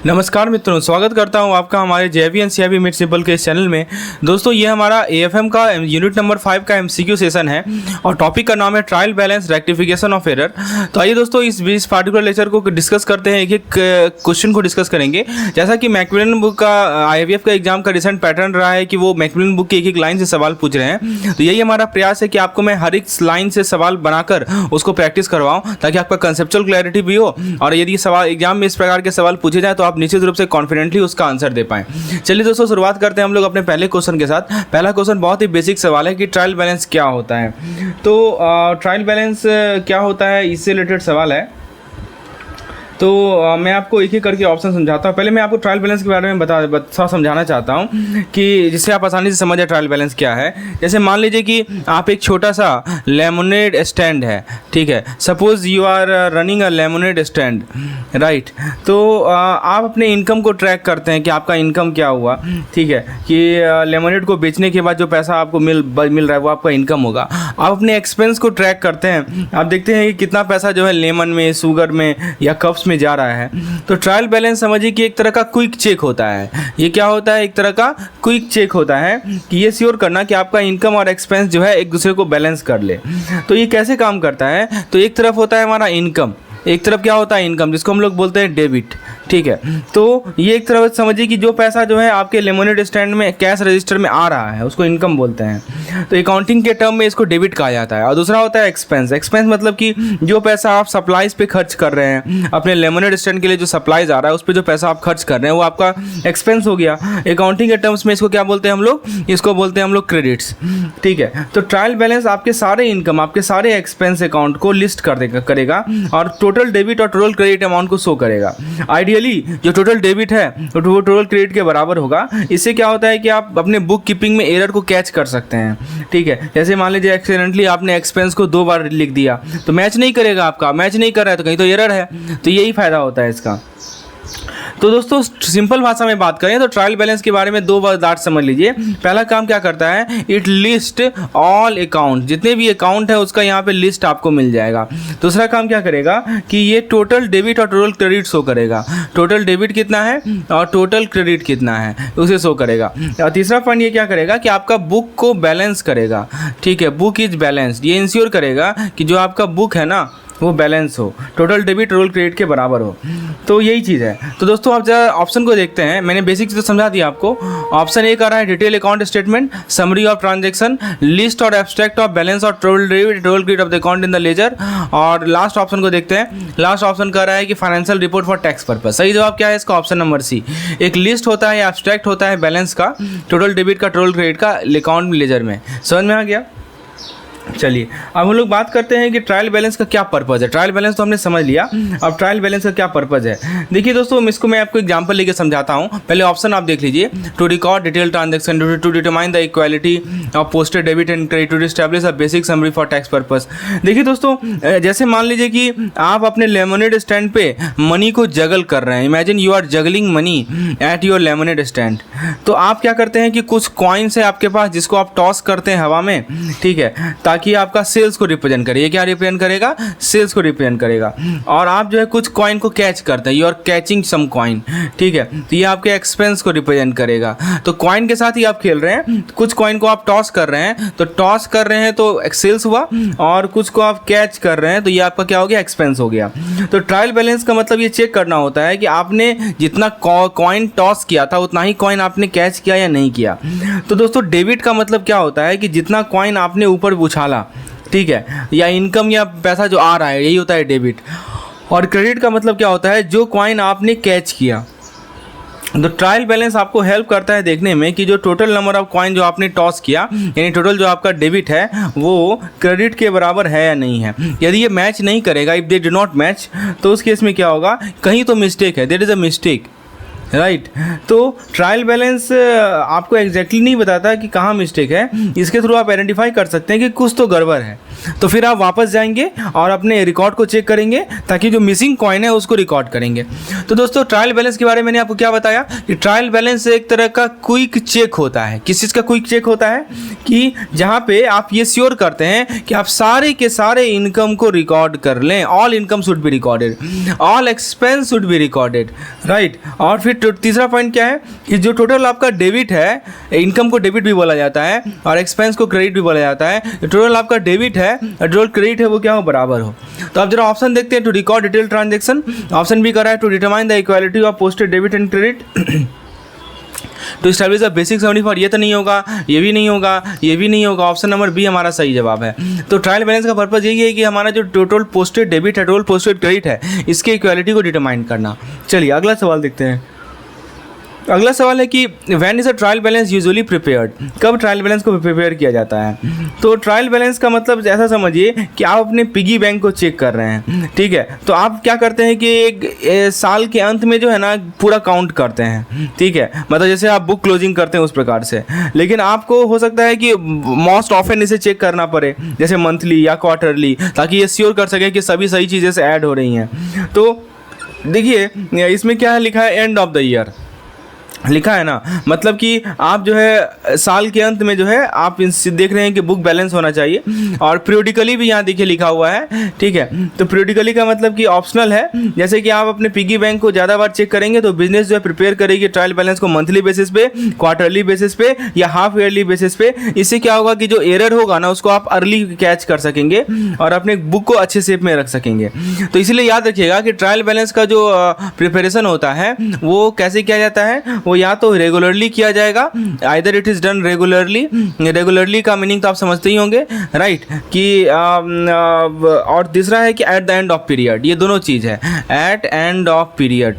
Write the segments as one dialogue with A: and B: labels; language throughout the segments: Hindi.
A: नमस्कार मित्रों, स्वागत करता हूं आपका हमारे जेवी एंड सीआईबी मेड सिंपल के इस चैनल में। दोस्तों, ये हमारा एएफएम का यूनिट नंबर 5 का एमसीक्यू सेशन है और टॉपिक का नाम है trial balance rectification of error. तो आइए दोस्तों, इस पार्टिकुलर लेक्चर को डिस्कस करते हैं, एक एक क्वेश्चन को डिस्कस करेंगे। जैसा कि मैकमिलन बुक का आईआईबीएफ का एग्जाम का रिसेंट पैटर्न रहा है कि वो मैकमिलन बुक की एक एक लाइन से सवाल पूछ रहे हैं। तो यही हमारा प्रयास है कि आपको मैं हर एक लाइन से सवाल बनाकर उसको प्रैक्टिस करवाऊँ, ताकि आपका कंसेप्चुअल क्लैरिटी भी हो और यदि सवाल एग्जाम में इस प्रकार के सवाल पूछे जाए तो आप निश्चित रूप से कॉन्फिडेंटली उसका आंसर दे पाएं। चलिए दोस्तों, शुरुआत करते हैं हम लोग अपने पहले क्वेश्चन के साथ। पहला क्वेश्चन बहुत ही बेसिक सवाल है कि ट्रायल बैलेंस क्या होता है। तो ट्रायल बैलेंस क्या होता है, इससे रिलेटेड सवाल है। तो मैं आपको एक एक करके ऑप्शन समझाता हूँ। पहले मैं आपको ट्रायल बैलेंस के बारे में बता समझाना चाहता हूँ कि जिससे आप आसानी से समझ जाए ट्रायल बैलेंस क्या है। जैसे मान लीजिए कि आप एक छोटा सा लेमोनेड स्टैंड है, ठीक है। Suppose you are running a lemonade stand, right. तो आप अपने इनकम को ट्रैक करते हैं कि आपका इनकम क्या हुआ, ठीक है, कि लेमोनेड को बेचने के बाद जो पैसा आपको मिल रहा है वो आपका इनकम होगा। आप अपने एक्सपेंस को ट्रैक करते हैं, आप देखते हैं कि कितना पैसा जो है लेमन में, शुगर में या कप्स में जा रहा है। तो ट्रायल बैलेंस समझिए कि एक तरह का क्विक चेक होता है। ये क्या होता है, एक तरह का क्विक चेक होता है कि ये श्योर करना कि आपका इनकम और एक्सपेंस जो है एक दूसरे को बैलेंस कर ले। तो ये कैसे काम करता है, तो एक तरफ होता है हमारा इनकम, एक तरफ क्या होता है इनकम, जिसको हम लोग बोलते हैं डेबिट, ठीक है। तो ये एक तरफ समझिए कि जो पैसा जो है आपके लेमोनेड स्टैंड में कैश रजिस्टर में आ रहा है उसको इनकम बोलते हैं। तो अकाउंटिंग के टर्म में इसको डेबिट कहा जाता है। और दूसरा होता है एक्सपेंस। एक्सपेंस मतलब कि जो पैसा आप सप्लाईज पे खर्च कर रहे हैं, अपने लेमोनेड स्टैंड के लिए जो सप्लाईज आ रहा है उस पर जो पैसा आप खर्च कर रहे हैं वो आपका एक्सपेंस हो गया। अकाउंटिंग के टर्म्स में इसको क्या बोलते हैं हम लोग, इसको बोलते हैं हम लोग क्रेडिट्स, ठीक है। तो ट्रायल बैलेंस आपके सारे इनकम, आपके सारे एक्सपेंस अकाउंट को लिस्ट करेगा और टोटल डेबिट और टोटल क्रेडिट अमाउंट को शो करेगा। आइडियली जो टोटल डेबिट है वो टोटल क्रेडिट के बराबर होगा। इससे क्या होता है कि आप अपने बुक कीपिंग में एरर को कैच कर सकते हैं, ठीक है। जैसे मान लीजिए एक्सीडेंटली आपने एक्सपेंस को 2 बार लिख दिया तो मैच नहीं करेगा, आपका मैच नहीं कर रहा है तो कहीं तो एरर है। तो यही फायदा होता है इसका। तो दोस्तों, सिंपल भाषा में बात करें तो ट्रायल बैलेंस के बारे में 2 बात समझ लीजिए। पहला काम क्या करता है, इट लिस्ट ऑल अकाउंट, जितने भी अकाउंट है उसका यहाँ पे लिस्ट आपको मिल जाएगा। दूसरा काम क्या करेगा कि ये टोटल डेबिट और टोटल क्रेडिट शो करेगा। टोटल डेबिट कितना है और टोटल क्रेडिट कितना है उसे शो करेगा। और तीसरा पॉइंट ये क्या करेगा कि आपका बुक को बैलेंस करेगा, ठीक है। बुक इज बैलेंस्ड, ये इंश्योर करेगा कि जो आपका बुक है ना वो बैलेंस हो, टोटल डेबिट टोटल क्रेडिट के बराबर हो। तो यही चीज़ है। तो दोस्तों, आप जरा ऑप्शन को देखते हैं। मैंने बेसिक चीज़ तो समझा दिया आपको। ऑप्शन ए का रहा है detail account statement, summary of transaction, list और एब्स्ट्रैक्ट ऑफ बैलेंस और total debit total credit of the account in the ledger. और लास्ट ऑप्शन को देखते हैं। लास्ट ऑप्शन कह रहा है कि financial report for tax purpose. सही जवाब क्या है इसका, ऑप्शन नंबर सी। एक लिस्ट होता है, एब्स्ट्रैक्ट होता है बैलेंस का, टोटल डेबिट का, टोटल क्रेडिट का अकाउंट लेजर में। समझ में आ गया। चलिए अब हम लोग बात करते हैं कि ट्रायल बैलेंस का क्या पर्पज़ है। ट्रायल बैलेंस तो हमने समझ लिया, अब ट्रायल बैलेंस का क्या पर्पज़ है। देखिए दोस्तों, इसको मैं आपको एग्जांपल लेके समझाता हूँ। पहले ऑप्शन आप देख लीजिए। To record detail transaction, to determine the equality of posted debit and credit, to establish a basic summary for tax purpose. देखिए दोस्तों, जैसे मान लीजिए कि आप अपने लेमोनेड स्टैंड पे मनी को जगल कर रहे हैं। Imagine you are juggling money at your lemonade stand. तो आप क्या करते हैं कि कुछ कॉइन्स है आपके पास जिसको आप टॉस करते हैं हवा में, ठीक है, ताकि आपका सेल्स को रिप्रेजेंट करे। ये क्या रिप्रेजेंट करेगा, सेल्स को रिप्रेजेंट करेगा। और आप जो है कुछ कॉइन को कैच करते हैं, you are catching some coin, ठीक है। तो ये आपके एक्सपेंस को रिप्रेजेंट करेगा। तो कॉइन के साथ ही आप खेल रहे हैं। कुछ कॉइन को आप टॉस कर रहे हैं, तो टॉस कर रहे हैं तो सेल्स हुआ, और कुछ को आप कैच कर रहे हैं तो ये आपका क्या हो गया, एक्सपेंस हो गया। तो ट्रायल बैलेंस का मतलब ये चेक करना होता है कि आपने जितना कॉइन टॉस किया था उतना ही कॉइन आपने कैच किया या नहीं किया। तो दोस्तों, डेबिट का मतलब क्या होता है कि जितना कॉइन आपने ऊपर उछाला, ठीक है, या इनकम या पैसा जो आ रहा है, यही होता है डेबिट। और क्रेडिट का मतलब क्या होता है, जो कॉइन आपने कैच किया। तो ट्रायल बैलेंस आपको हेल्प करता है देखने में कि जो टोटल नंबर ऑफ कॉइन जो आपने टॉस किया, यानी टोटल जो आपका डेबिट है वो क्रेडिट के बराबर है या नहीं है। यदि ये मैच नहीं करेगा, if they do not match, तो उस केस में क्या होगा, कहीं तो मिस्टेक है, there is a mistake, right. तो ट्रायल बैलेंस आपको एग्जैक्टली नहीं बताता कि कहाँ मिस्टेक है। इसके थ्रू आप आइडेंटिफाई कर सकते हैं कि कुछ तो गड़बड़ है। तो फिर आप वापस जाएंगे और अपने रिकॉर्ड को चेक करेंगे ताकि जो मिसिंग कॉइन है उसको रिकॉर्ड करेंगे। तो दोस्तों ट्रायल बैलेंस के बारे में मैंने आपको क्या बताया कि ट्रायल बैलेंस एक तरह का क्विक चेक होता है। किस चीज़ का क्विक चेक होता है कि जहाँ पे आप ये श्योर करते हैं कि आप सारे के सारे इनकम को रिकॉर्ड कर लें। All income should be recorded, all expense should be recorded, right. और फिर तीसरा पॉइंट क्या है कि जो टोटल आपका डेबिट है, इनकम को डेबिट भी बोला जाता है और एक्सपेंस को क्रेडिट भी बोला जाता है, टोटल आपका डेबिट है और टोटल क्रेडिट है वो क्या हो, बराबर हो। तो आप जरा ऑप्शन देखते हैं, to record detail transaction. Option भी करा है to determine the equality of posted debit and credit, to establish the basic 74, ये तो नहीं होगा, ये भी नहीं होगा, ये भी नहीं होगा। ऑप्शन नंबर बी हमारा सही जवाब है। तो ट्रायल बैलेंस का पर्पज़ यही है कि हमारा जो टोटल पोस्टेड डेबिट है, टोटल पोस्टेड क्रेडिट है, इसके इक्वालिटी को डिटरमाइन करना। चलिए अगला सवाल देखते हैं। अगला सवाल है कि when is a trial balance usually prepared, कब ट्रायल बैलेंस को प्रिपेयर किया जाता है। तो ट्रायल बैलेंस का मतलब ऐसा समझिए कि आप अपने पिगी बैंक को चेक कर रहे हैं, ठीक है। तो आप क्या करते हैं कि एक साल के अंत में जो है ना पूरा काउंट करते हैं, ठीक है, मतलब जैसे आप बुक क्लोजिंग करते हैं उस प्रकार से। लेकिन आपको हो सकता है कि मोस्ट ऑफन इसे चेक करना पड़े, जैसे मंथली या क्वार्टरली, ताकि ये श्योर कर सकें कि सभी सही चीज़ें से ऐड हो रही हैं। तो देखिए इसमें क्या है लिखा है, एंड ऑफ द ईयर लिखा है ना, मतलब कि आप जो है साल के अंत में जो है आप देख रहे हैं कि बुक बैलेंस होना चाहिए। और पीरियडिकली भी यहाँ देखिए लिखा हुआ है, ठीक है। तो पीरियडिकली का मतलब कि ऑप्शनल है, जैसे कि आप अपने पिगी बैंक को ज़्यादा बार चेक करेंगे तो बिजनेस जो है प्रिपेयर करेगी ट्रायल बैलेंस को मंथली बेसिस पे, क्वार्टरली बेसिस पे या हाफ ईयरली बेसिस पे। इससे क्या होगा कि जो एरर होगा ना उसको आप अर्ली कैच कर सकेंगे और अपने बुक को अच्छे शेप में रख सकेंगे। तो इसलिए याद रखिएगा कि ट्रायल बैलेंस का जो प्रिपरेशन होता है वो कैसे किया जाता है, वो या तो रेगुलरली किया जाएगा, either it is done regularly. Regularly का मीनिंग तो आप समझते ही होंगे, राइट, कि और तीसरा है कि eight the end of period. ये दोनों चीज़ है, एट एंड ऑफ पीरियड,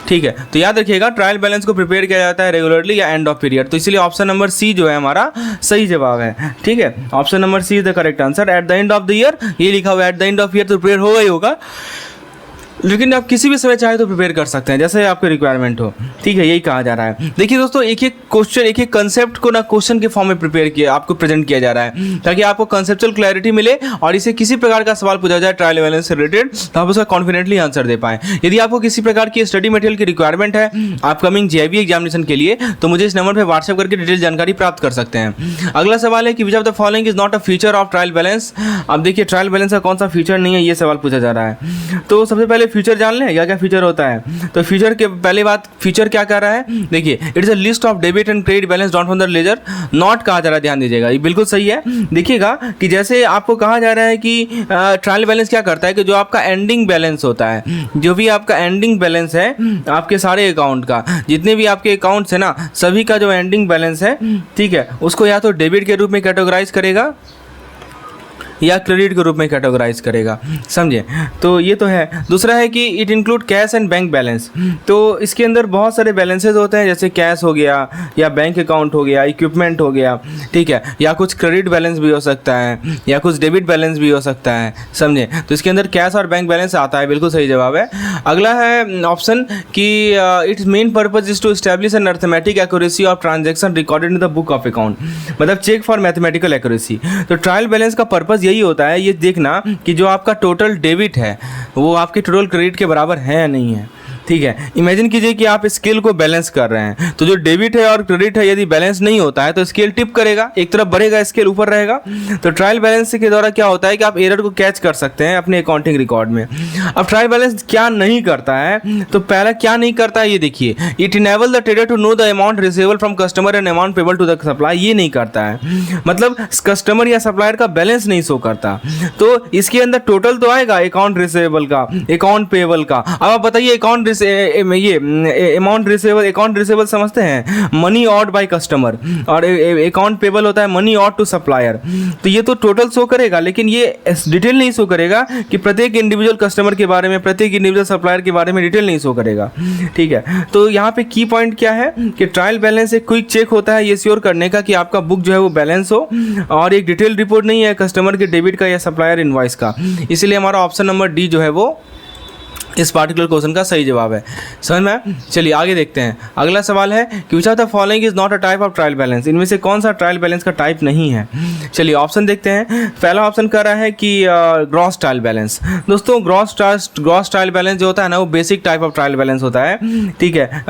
A: ठीक है। तो याद रखिएगा ट्रायल बैलेंस को प्रिपेयर किया जाता है रेगुलरली या एंड ऑफ पीरियड। तो इसलिए ऑप्शन नंबर सी जो है हमारा सही जवाब है, ठीक है। Option number C is the correct answer. At the end of the year, ये लिखा हुआ है at the end of year, तो प्रिपेयर होगा ही होगा, लेकिन आप किसी भी समय चाहे तो प्रिपेयर कर सकते हैं जैसे आपकी रिक्वायरमेंट हो, ठीक है, यही कहा जा रहा है। देखिए दोस्तों, एक एक क्वेश्चन, एक एक कंसेप्ट को ना क्वेश्चन के फॉर्म में प्रिपेयर किया, आपको प्रेजेंट किया जा रहा है ताकि आपको कंसेप्चुअल क्लैरिटी मिले और इसे किसी प्रकार का सवाल पूछा जाए ट्रायल बैलेंस से रिलेटेड तो आप उसका कॉन्फिडेंटली आंसर दे पाएं। यदि आपको किसी प्रकार की स्टडी मटेरियल की रिक्वायरमेंट है अपकमिंग JIB एग्जामिनेशन के लिए, तो मुझे इस नंबर पर व्हाट्सएप करके डिटेल जानकारी प्राप्त कर सकते हैं। अगला सवाल है कि which of the following is not a feature of trial balance. अब देखिए ट्रायल बैलेंस का कौन सा फीचर नहीं है, ये सवाल पूछा जा रहा है। तो सबसे पहले फीचर जान लें, क्या फीचर होता है। तो फीचर के पहले बात, फीचर क्या कर रहा है, देखिए it is a list of debit and credit balance drawn from the ledger. Not कहा जा रहा है, ध्यान दीजिएगा, ये बिल्कुल सही है। देखिएगा कि जैसे आपको कहा जा रहा है कि ट्रायल बैलेंस क्या करता है कि जो आपका एंडिंग बैलेंस होता है, जो भी आपका एंडिंग बैलेंस है आपके सारे अकाउंट का, जितने भी आपके अकाउंट्स है ना, सभी का जो एंडिंग बैलेंस है, ठीक है, उसको या तो डेबिट के रूप में कैटेगराइज करेगा या क्रेडिट के रूप में कैटेगराइज करेगा, समझे। तो ये तो है। दूसरा है कि it include cash and bank balance. तो इसके अंदर बहुत सारे बैलेंसेज होते हैं, जैसे कैश हो गया या बैंक अकाउंट हो गया, इक्विपमेंट हो गया, ठीक है, या कुछ क्रेडिट बैलेंस भी हो सकता है या कुछ डेबिट बैलेंस भी हो सकता है, समझे। तो इसके अंदर कैश और बैंक बैलेंस आता है, बिल्कुल सही जवाब है। अगला है ऑप्शन कि its main purpose is to establish an arithmetic accuracy of transaction recorded in the book of account, मतलब चेक फॉर मैथमेटिकल एक्यूरेसी। तो ट्रायल बैलेंस का पर्पज यही होता है, ये देखना कि जो आपका टोटल डेबिट है वो आपके टोटल क्रेडिट के बराबर है या नहीं है, ठीक है। इमेजिन कीजिए कि आप स्केल को बैलेंस कर रहे हैं, तो जो डेबिट है और क्रेडिट है यदि बैलेंस नहीं होता है तो स्केल टिप करेगा, एक तरफ बढ़ेगा, स्केल ऊपर रहेगा। तो ट्रायल बैलेंस के द्वारा क्या होता है कि आप एरर को कैच कर सकते हैं अपने अकाउंटिंग रिकॉर्ड में। अब ट्रायल बैलेंस क्या नहीं करता है, तो पहला क्या नहीं करता है ये देखिए, it enable the trader to know the amount receivable from customer and amount payable to the supply. ये नहीं करता है, मतलब कस्टमर या सप्लायर का बैलेंस नहीं शो करता। तो इसके अंदर टोटल तो आएगा अकाउंट रिसीवेबल का, अकाउंट पेबल का। अब आप बताइए account amount receivable, account receivable समझते हैं, मनी ऑर्ड बाय कस्टमर, और अकाउंट पेबल होता है मनी ऑर्ड टू सप्लायर। तो ये तो टोटल शो करेगा, लेकिन ये डिटेल नहीं शो करेगा कि प्रत्येक इंडिविजुअल कस्टमर के बारे में, प्रत्येक इंडिविजुअल सप्लायर के बारे में डिटेल नहीं शो करेगा, ठीक है। तो यहाँ पे की पॉइंट क्या है कि ट्रायल बैलेंस एक क्विक चेक होता है ये श्योर करने का कि आपका बुक जो है वो बैलेंस हो, और एक डिटेल रिपोर्ट नहीं है कस्टमर के डेबिट का या सप्लायर इनवॉइस का। इसलिए हमारा ऑप्शन नंबर डी जो है वो इस पार्टिकुलर क्वेश्चन का सही जवाब है। समझ में आया? चलिए आगे देखते हैं। अगला सवाल है कि which of the following is not a type of trial balance, इनमें से कौन सा ट्रायल बैलेंस का टाइप नहीं है। चलिए ऑप्शन देखते हैं। पहला ऑप्शन कर रहा है कि ग्रॉस ट्रायल बैलेंस। दोस्तों ग्रॉस ट्रायल बैलेंस जो होता है ना, वो basic type of trial balance होता है, ठीक है,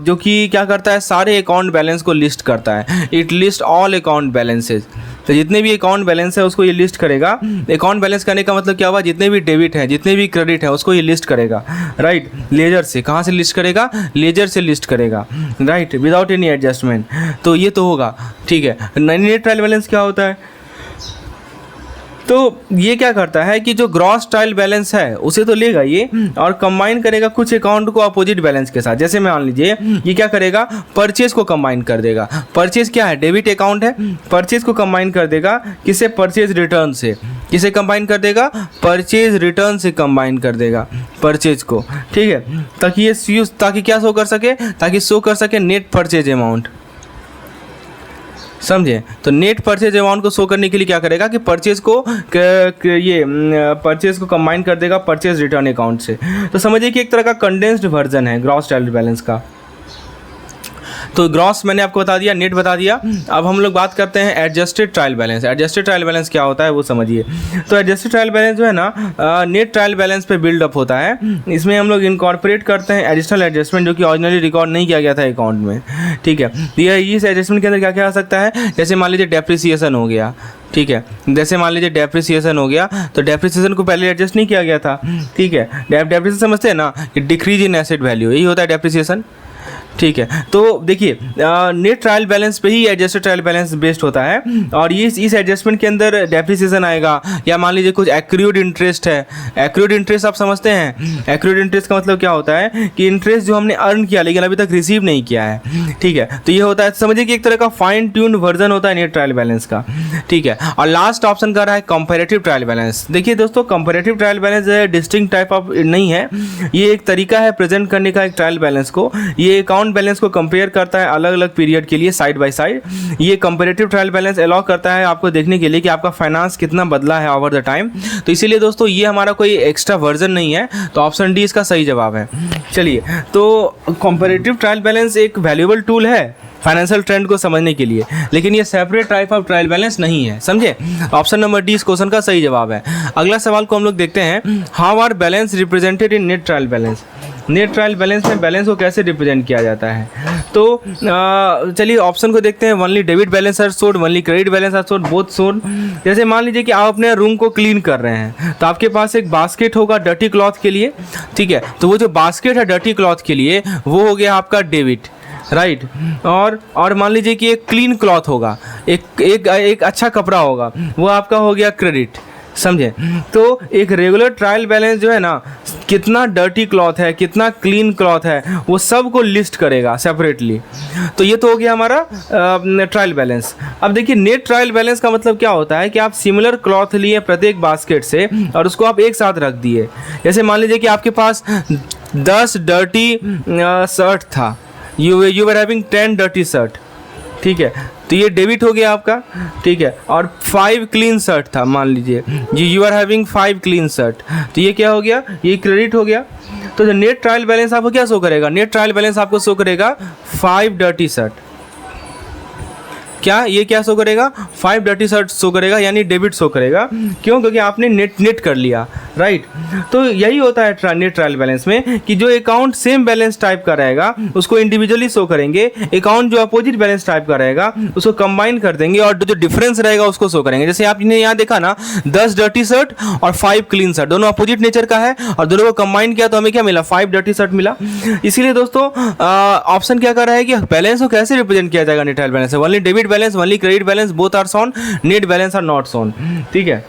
A: जो कि क्या करता है, सारे अकाउंट बैलेंस को लिस्ट करता है। It list all account balances, तो जितने भी अकाउंट बैलेंस है उसको ये लिस्ट करेगा। अकाउंट बैलेंस करने का मतलब क्या हुआ, जितने भी डेबिट है, जितने भी क्रेडिट है, उसको ये लिस्ट करेगा, राइट। लेजर से, कहाँ से लिस्ट करेगा, लेजर से लिस्ट करेगा, राइट, विदाउट एनी एडजस्टमेंट। तो ये तो होगा, ठीक है। नेट ट्रायल बैलेंस क्या होता है, तो ये क्या करता है कि जो ग्रॉस ट्रायल बैलेंस है उसे तो लेगा ये और कंबाइन करेगा कुछ अकाउंट को अपोजिट बैलेंस के साथ। जैसे मान लीजिए ये क्या करेगा, परचेज को कंबाइन कर देगा। परचेज क्या है, डेबिट अकाउंट है, परचेज को कंबाइन कर देगा किससे, परचेज रिटर्न से। किसे कंबाइन कर देगा, परचेज रिटर्न से कंबाइन कर देगा परचेज को, ठीक है, ताकि क्या शो कर सके, ताकि शो कर सके नेट परचेज अमाउंट। समझे? तो नेट परचेज अमाउंट को शो करने के लिए क्या करेगा कि परचेज को परचेज को कंबाइन कर देगा परचेज रिटर्न अकाउंट से। तो समझिए कि एक तरह का कंडेंस्ड वर्जन है ग्रॉस ट्रायल बैलेंस का। तो ग्रॉस मैंने आपको बता दिया, नेट बता दिया। अब हम लोग बात करते हैं adjusted trial balance. Adjusted trial balance क्या होता है वो समझिए। तो एडजस्टेड ट्रायल बैलेंस जो है ना, नेट ट्रायल बैलेंस पे बिल्ड अप होता है। इसमें हम लोग इनकॉर्पोरेट करते हैं एडिशनल एडजस्टमेंट जो कि ऑरिजिनली रिकॉर्ड नहीं किया गया था अकाउंट में, ठीक है। ये इस एडजस्टमेंट के अंदर क्या क्या आ सकता है, जैसे मान लीजिए डेप्रिसिएशन हो गया, ठीक है, जैसे मान लीजिए डेप्रिसिएशन हो गया, तो डेप्रिसिएशन को पहले एडजस्ट नहीं किया गया था, ठीक है। डेप्रिसिएशन समझते हैं ना, कि डिक्रीज इन एसेट वैल्यू, यही होता है डेप्रिसिएशन, ठीक है। तो देखिए नेट ट्रायल बैलेंस पे ही एडजस्टेड ट्रायल बैलेंस बेस्ड होता है। और ये इस एडजस्टमेंट के अंदर डेप्रिसिएशन आएगा, या मान लीजिए कुछ एक्रूड इंटरेस्ट है। एक्रूड इंटरेस्ट आप समझते हैं, एक्रूड इंटरेस्ट का मतलब क्या होता है कि इंटरेस्ट जो हमने अर्न किया लेकिन अभी तक रिसीव नहीं किया है, ठीक है। तो ये होता है, समझिए कि एक तरह का फाइन ट्यून्ड वर्जन होता है नेट ट्रायल बैलेंस का, ठीक है। और लास्ट ऑप्शन कर रहा है कंपैरेटिव ट्रायल बैलेंस। देखिए दोस्तों, comparative trial balance distinct type of नहीं है, ये एक तरीका है प्रेजेंट करने का एक ट्रायल बैलेंस को। ये अकाउंट बैलेंस को कंपेयर करता है अलग अलग पीरियड के लिए साइड बाय साइड। ये कंपैरेटिव ट्रायल बैलेंस अलाउ करता है आपको देखने के लिए कि आपका फाइनेंस कितना बदला है ओवर द टाइम। तो इसीलिए दोस्तों ये हमारा कोई एक्स्ट्रा वर्जन नहीं है, तो ऑप्शन डी इसका सही जवाब है। चलिए, तो कंपैरेटिव ट्रायल बैलेंस एक वैल्यूएबल टूल है फाइनेंशियल ट्रेंड को समझने के लिए, लेकिन ये separate type of trial balance नहीं है, समझे। ऑप्शन नंबर डी इस क्वेश्चन का सही जवाब है। अगला सवाल को हम लोग देखते हैं, how are balance represented in net trial balance. Net trial balance में बैलेंस को कैसे रिप्रेजेंट किया जाता है। तो चलिए ऑप्शन को देखते हैं। Only debit balance are shown, only credit balance are shown, both shown. जैसे मान लीजिए कि आप अपने रूम को क्लीन कर रहे हैं, तो आपके पास एक बास्केट होगा डर्टी क्लॉथ के लिए, ठीक है। तो वो जो बास्केट है डर्टी क्लॉथ के लिए, वो हो गया आपका डेबिट, राइट। और मान लीजिए कि एक क्लीन क्लॉथ होगा, एक अच्छा कपड़ा होगा, वो आपका हो गया क्रेडिट, समझे। तो एक रेगुलर ट्रायल बैलेंस जो है ना, कितना डर्टी क्लॉथ है, कितना क्लीन क्लॉथ है, वो सब को लिस्ट करेगा सेपरेटली। तो ये तो हो गया हमारा ट्रायल बैलेंस। अब देखिए नेट ट्रायल बैलेंस का मतलब क्या होता है कि आप सिमिलर क्लॉथ लिए प्रत्येक बास्केट से और उसको आप एक साथ रख दिए। जैसे मान लीजिए कि आपके पास 10 डर्टी शर्ट था, you were having 10 dirty shirt, ठीक है। तो ये डेबिट हो गया आपका, ठीक है। और 5 क्लीन शर्ट था, मान लीजिए you are having 5 clean shirt, तो ये क्या हो गया, ये क्रेडिट हो गया। तो जो नेट ट्रायल बैलेंस आपको क्या शो करेगा, नेट ट्रायल बैलेंस आपको शो करेगा 5 डर्टी शर्ट। क्या ये क्या शो करेगा, 5 डर्टी शर्ट शो करेगा, यानी डेबिट शो करेगा। क्यों, क्योंकि आपने नेट कर लिया, राइट। तो यही होता है नेट ट्रायल बैलेंस में कि जो अकाउंट सेम बैलेंस टाइप का रहेगा उसको इंडिविजुअली शो करेंगे, अकाउंट जो अपोजिट बैलेंस टाइप का रहेगा उसको कंबाइन कर देंगे और जो डिफरेंस रहेगा उसको शो करेंगे। जैसे आपने यहाँ देखा ना, 10 डर्टी शर्ट और 5 क्लीन शर्ट, दोनों अपोजिट नेचर का है और दोनों को कंबाइन किया तो हमें क्या मिला, 5 डर्टी शर्ट मिला। इसीलिए दोस्तों ऑप्शन क्या कर रहा है कि बैलेंस को कैसे रिप्रेजेंट किया जाएगा नेट ट्रायल बैलेंस से, only debit balance, only credit balance, both are shown, net balance are not shown, ठीक है।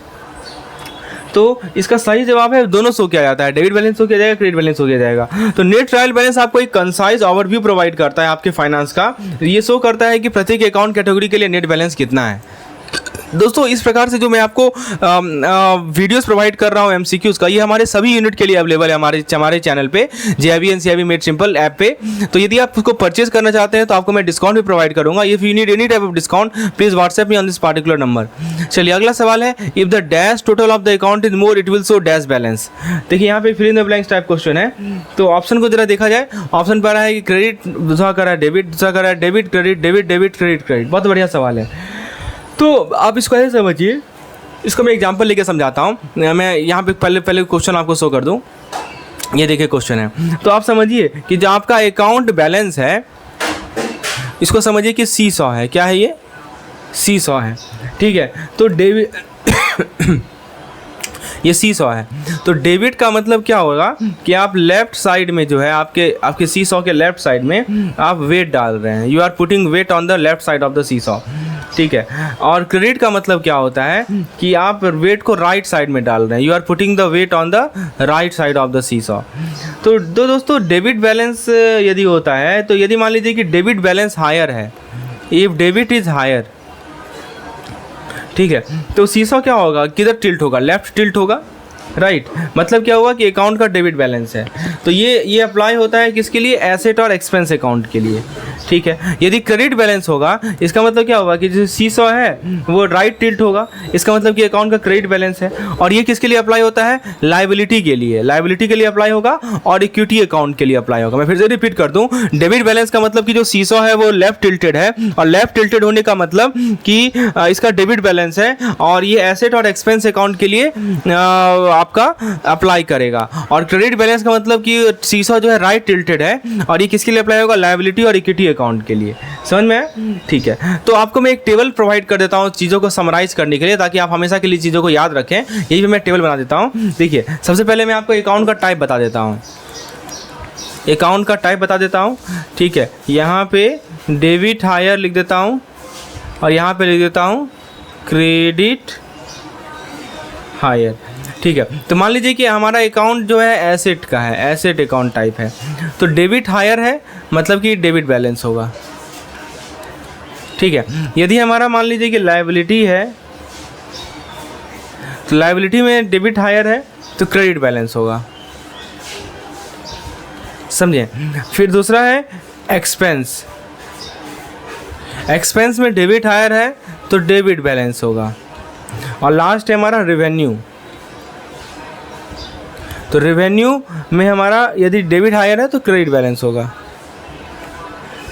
A: तो इसका सही जवाब है दोनों शो किया जाता है, डेबिट बैलेंस शो किया जाएगा, क्रेडिट बैलेंस शो किया जाएगा। तो नेट ट्रायल बैलेंस आपको एक कंसाइज ओवरव्यू प्रोवाइड करता है आपके फाइनेंस का। ये शो करता है कि प्रत्येक अकाउंट कैटेगरी के लिए नेट बैलेंस कितना है। दोस्तों इस प्रकार से जो मैं आपको वीडियोस प्रोवाइड कर रहा हूँ एमसीक्यूज का, ये हमारे सभी यूनिट के लिए अवेलेबल है हमारे चैनल पे JIV and CIV made simple app पे। तो यदि आप उसको परचेज करना चाहते हैं तो आपको मैं डिस्काउंट भी प्रोवाइड करूंगा। If you need any type of discount please WhatsApp me on this particular number. चलिए अगला सवाल है, if the dash total of the account is more it will show dash balance. देखिए यहाँ पे fill in the blanks type question है। तो ऑप्शन को जरा देखा जाए, ऑप्शन पर है कि क्रेडिट, दूसरा कर रहा है डेबिट, दूसरा कर रहा है debit credit, debit debit credit credit. बहुत बढ़िया सवाल है। तो आप इसको ऐसे समझिए, इसको मैं एग्जांपल लेके समझाता हूँ। मैं यहाँ पे पहले क्वेश्चन आपको शो कर दूँ। ये देखिए क्वेश्चन है, तो आप समझिए कि जो आपका अकाउंट बैलेंस है, इसको समझिए कि C100 है। क्या है ये? C100 है, ठीक है। तो डेबिट ये C100 है, तो डेबिट का मतलब क्या होगा कि आप लेफ्ट साइड में जो है आपके C100 के लेफ्ट साइड में आप वेट डाल रहे हैं। You are putting weight on the left side of the C100, ठीक है। और क्रेडिट का मतलब क्या होता है कि आप वेट को राइट साइड में डाल रहे हैं। You are putting the weight on the right side of the C100। तो दोस्तों डेबिट बैलेंस यदि होता है, तो यदि मान लीजिए कि डेबिट बैलेंस हायर है, इफ डेबिट इज हायर, ठीक है, तो C100 क्या होगा, किधर टिल्ट होगा? लेफ्ट टिल्ट होगा, राइट। मतलब क्या हुआ कि अकाउंट का डेबिट बैलेंस है। तो ये अप्लाई होता है किसके लिए? एसेट और एक्सपेंस अकाउंट के लिए, ठीक है। यदि क्रेडिट बैलेंस होगा, इसका मतलब क्या होगा कि जो C100 है वो राइट टिल्ट होगा, इसका मतलब कि अकाउंट का क्रेडिट बैलेंस है। और ये किसके लिए अप्लाई होता है? लायबिलिटी के लिए, लायबिलिटी के लिए अप्लाई होगा और इक्विटी अकाउंट के लिए अप्लाई होगा। मैं फिर से रिपीट कर दूं, डेबिट बैलेंस का मतलब कि जो C100 है वो लेफ्ट टिल्टेड है, और लेफ्ट टिल्टेड होने का मतलब कि इसका डेबिट बैलेंस है, और ये एसेट और एक्सपेंस अकाउंट के लिए आपका अप्लाई करेगा। और क्रेडिट बैलेंस का मतलब कि C100 जो है राइट टिल्टेड है, और ये किसके लिए अप्लाई होगा? लायबिलिटी और इक्विटी अकाउंट के लिए। समझ में आया? ठीक है। तो आपको मैं एक टेबल प्रोवाइड कर देता हूँ चीज़ों को समराइज करने के लिए, ताकि आप हमेशा के लिए चीज़ों को याद रखें। यही पे मैं टेबल बना देता हूँ। देखिए सबसे पहले मैं आपको अकाउंट का टाइप बता देता हूँ, अकाउंट का टाइप बता देता हूँ, ठीक है। यहाँ पे डेबिट हायर लिख देता हूँ, और यहाँ पे लिख देता हूँ क्रेडिट हायर, ठीक है। तो मान लीजिए कि हमारा अकाउंट जो है एसेट का है, एसेट अकाउंट टाइप है, तो डेबिट हायर है, मतलब कि डेबिट बैलेंस होगा, ठीक है। यदि हमारा मान लीजिए कि लायबिलिटी है, तो लायबिलिटी में डेबिट हायर है तो क्रेडिट बैलेंस होगा, समझे। फिर दूसरा है एक्सपेंस, एक्सपेंस में डेबिट हायर है तो डेबिट बैलेंस होगा। और लास्ट है हमारा रेवेन्यू, तो रेवेन्यू में हमारा यदि डेबिट हायर है तो क्रेडिट बैलेंस होगा,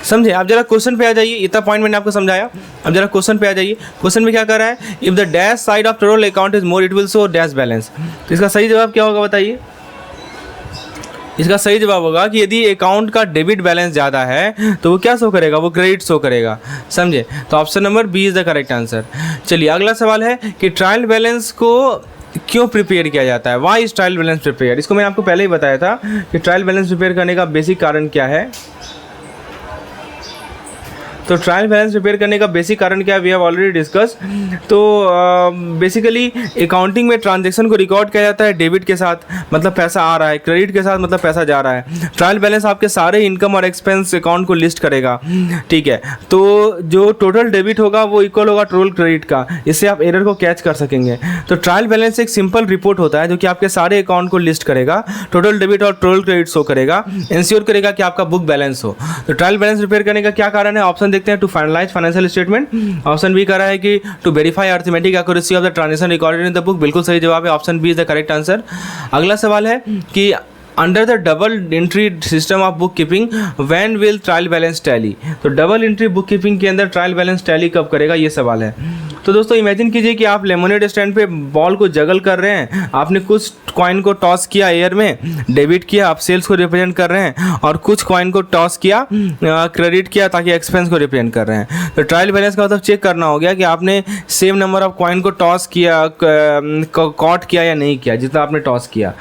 A: समझे। आप जरा क्वेश्चन पे आ जाइए, इतना पॉइंट मैंने आपको समझाया। अब जरा क्वेश्चन पे आ जाइए। क्वेश्चन में क्या कर रहा है? If the dash side of total account is more it will show dash balance. तो इसका सही जवाब क्या होगा बताइए? इसका सही जवाब होगा कि यदि अकाउंट का डेबिट बैलेंस ज़्यादा है तो वो क्या शो करेगा? वो क्रेडिट शो करेगा, समझे। तो option number B is the correct answer. चलिए अगला सवाल है कि ट्रायल बैलेंस को क्यों प्रिपेयर किया जाता है? Why is trial balance prepare? इसको मैंने आपको पहले ही बताया था कि ट्रायल बैलेंस प्रिपेयर करने का बेसिक कारण क्या है। तो ट्रायल बैलेंस प्रिपेयर करने का बेसिक कारण क्या है? We have already discuss. तो बेसिकली अकाउंटिंग में ट्रांजैक्शन को रिकॉर्ड किया जाता है डेबिट के साथ, मतलब पैसा आ रहा है, क्रेडिट के साथ मतलब पैसा जा रहा है। ट्रायल बैलेंस आपके सारे इनकम और एक्सपेंस अकाउंट को लिस्ट करेगा, ठीक है। तो जो टोटल डेबिट होगा वो इक्वल होगा टोटल क्रेडिट का, इससे आप एरर को कैच कर सकेंगे। तो ट्रायल बैलेंस एक सिंपल रिपोर्ट होता है जो कि आपके सारे अकाउंट को लिस्ट करेगा, टोटल डेबिट और टोटल क्रेडिट शो करेगा, इंश्योर करेगा कि आपका बुक बैलेंस हो। तो ट्रायल बैलेंस प्रिपेयर करने का क्या कारण है? ऑप्शन देखते हैं, to finalise financial statement. Option B कर रहा है कि to verify arithmetic accuracy of the transaction recorded in the book. बिल्कुल सही जवाब है, option B is the correct answer. अगला सवाल है कि under the double entry system of book keeping when will trial balance tally. तो डबल एंट्री बुक कीपिंग के अंदर ट्रायल बैलेंस टैली कब करेगा, ये सवाल है। तो दोस्तों इमेजिन कीजिए कि आप लेमोनेड स्टैंड पे बॉल को जगल कर रहे हैं, आपने कुछ कॉइन को टॉस किया एयर में, डेबिट किया, आप सेल्स को रिप्रेजेंट कर रहे हैं, और कुछ कॉइन को टॉस किया, क्रेडिट किया ताकि एक्सपेंस को रिप्रेजेंट कर रहे हैं। तो ट्रायल बैलेंस का मतलब चेक करना हो गया कि आपने सेम नंबर ऑफ कॉइन को टॉस किया, कॉट किया या नहीं किया, जितना आपने टॉस किया।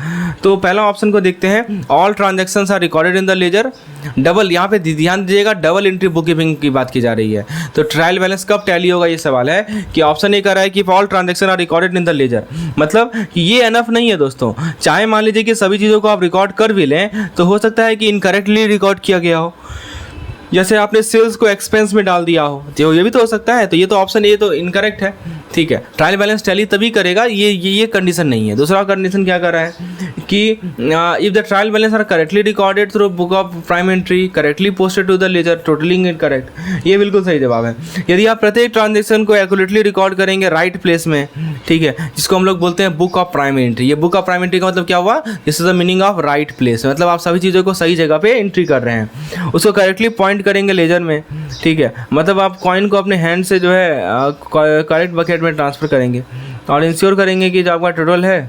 A: तो पहला ऑप्शन को देखते हैं, all transactions are recorded in the ledger. Double, यहाँ पे ध्यान दीजिएगा, डबल एंट्री बुक कीपिंग की बात की जा रही है। तो ट्रायल बैलेंस कब टैली होगा, ये सवाल है। कि ऑप्शन ए कर रहा है कि all transaction are recorded in the ledger, मतलब कि ये एनफ नहीं है दोस्तों। चाहे मान लीजिए कि सभी चीज़ों को आप रिकॉर्ड कर भी लें तो हो सकता है कि इनकरेक्टली रिकॉर्ड किया गया हो, जैसे आपने सेल्स को एक्सपेंस में डाल दिया हो, तो ये भी तो हो सकता है। तो ये तो ऑप्शन ए तो इनकरेक्ट है, ठीक है, ट्रायल बैलेंस टैली तभी करेगा, ये कंडीशन नहीं है। दूसरा कंडीशन क्या कर रहा है कि if the trial balance are correctly recorded through book of prime entry, correctly posted to the ledger, totalling it correct, ये बिल्कुल सही जवाब है। यदि आप प्रत्येक ट्रांजेक्शन को एक्यूरेटली रिकॉर्ड करेंगे राइट प्लेस में, ठीक है, जिसको हम लोग बोलते हैं बुक ऑफ प्राइम एंट्री। ये बुक ऑफ प्राइम एंट्री का मतलब क्या हुआ, this is the meaning of right place, मतलब आप सभी चीज़ों को सही जगह पे एंट्री कर रहे हैं। उसको करेक्टली पॉइंट करेंगे लेजर में, ठीक है, मतलब आप कॉइन को अपने हैंड से जो है करेक्ट बकेट में ट्रांसफ़र करेंगे और इंश्योर करेंगे कि जो आपका टोटल है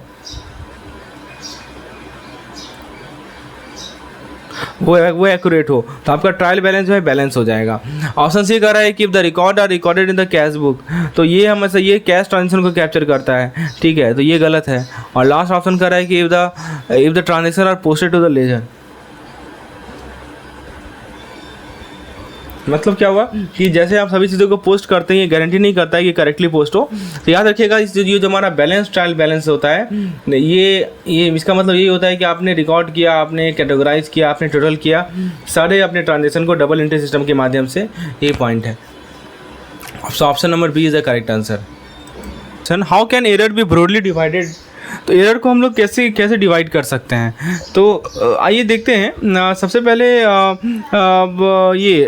A: वो एक्यूरेट हो, तो आपका ट्रायल बैलेंस जो है बैलेंस हो जाएगा। ऑप्शन सी कह रहा है कि if the record are recorded in the cash book, तो ये हमेशा ये कैश ट्रांजेक्शन को कैप्चर करता है, ठीक है, तो ये गलत है। और लास्ट ऑप्शन कह रहा है कि if the transaction are posted to the ledger, मतलब क्या हुआ कि जैसे आप सभी चीज़ों को पोस्ट करते हैं, ये गारंटी नहीं करता है कि करेक्टली पोस्ट हो। तो याद रखिएगा ये जो हमारा बैलेंस ट्रायल बैलेंस होता है, ये इसका मतलब यही होता है कि आपने रिकॉर्ड किया, आपने कैटेगराइज किया, आपने टोटल किया सारे अपने ट्रांजेक्शन को डबल एंट्री सिस्टम के माध्यम से, ये पॉइंट है। Option number B is the correct answer. How can error be broadly divided, तो एरर को हम लोग कैसे डिवाइड कर सकते हैं, तो आइए देखते हैं। सबसे पहले ये